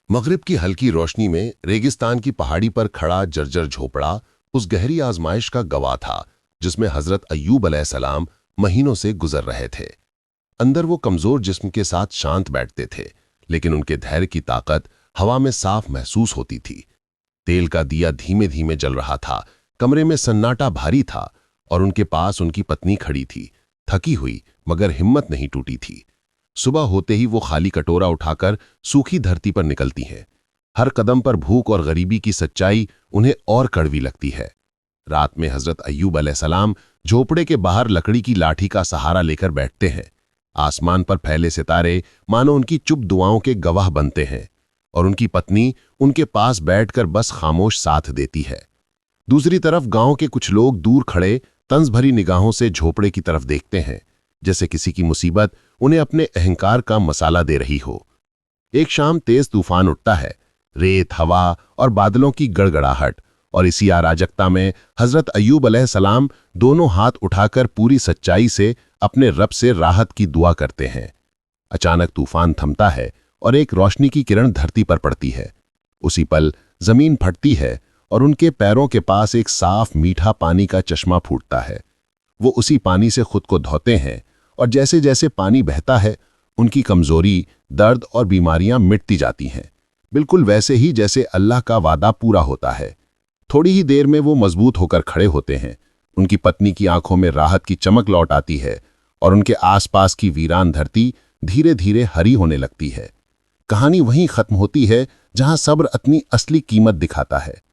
मगरिब की हल्की रोशनी में रेगिस्तान की पहाड़ी पर खड़ा जर्जर झोपड़ा उस गहरी आजमाइश का गवाह था जिसमें हजरत अय्यूब अलैहिस्सलाम महीनों से गुजर रहे थे। अंदर वो कमजोर जिस्म के साथ शांत बैठते थे, लेकिन उनके धैर्य की ताकत हवा में साफ महसूस होती थी। तेल का दिया धीमे धीमे जल रहा था, कमरे में सन्नाटा भारी था और उनके पास उनकी पत्नी खड़ी थी, थकी हुई मगर हिम्मत नहीं टूटी थी। सुबह होते ही वो खाली कटोरा उठाकर सूखी धरती पर निकलती हैं। हर कदम पर भूख और गरीबी की सच्चाई उन्हें और कड़वी लगती है। रात में हजरत अय्यूब अलैहिस्सलाम झोपड़े के बाहर लकड़ी की लाठी का सहारा लेकर बैठते हैं। आसमान पर फैले सितारे मानो उनकी चुप दुआओं के गवाह बनते हैं और उनकी पत्नी उनके पास बैठकर बस खामोश साथ देती है। दूसरी तरफ गांव के कुछ लोग दूर खड़े तंज भरी निगाहों से झोपड़े की तरफ देखते हैं, जैसे किसी की मुसीबत उन्हें अपने अहंकार का मसाला दे रही हो। एक शाम तेज तूफान उठता है, रेत, हवा और बादलों की गड़गड़ाहट, और इसी अराजकता में हजरत अय्यूब अलैहिस्सलाम दोनों हाथ उठाकर पूरी सच्चाई से अपने रब से राहत की दुआ करते हैं। अचानक तूफान थमता है और एक रोशनी की किरण धरती पर पड़ती है। उसी पल जमीन फटती है और उनके पैरों के पास एक साफ मीठा पानी का चश्मा फूटता है। वो उसी पानी से खुद को धोते हैं और जैसे जैसे पानी बहता है उनकी कमजोरी, दर्द और बीमारियां मिटती जाती हैं, बिल्कुल वैसे ही जैसे अल्लाह का वादा पूरा होता है। थोड़ी ही देर में वो मजबूत होकर खड़े होते हैं। उनकी पत्नी की आंखों में राहत की चमक लौट आती है और उनके आसपास की वीरान धरती धीरे धीरे हरी होने लगती है। कहानी वहीं खत्म होती है जहां सब्र अपनी असली कीमत दिखाता है।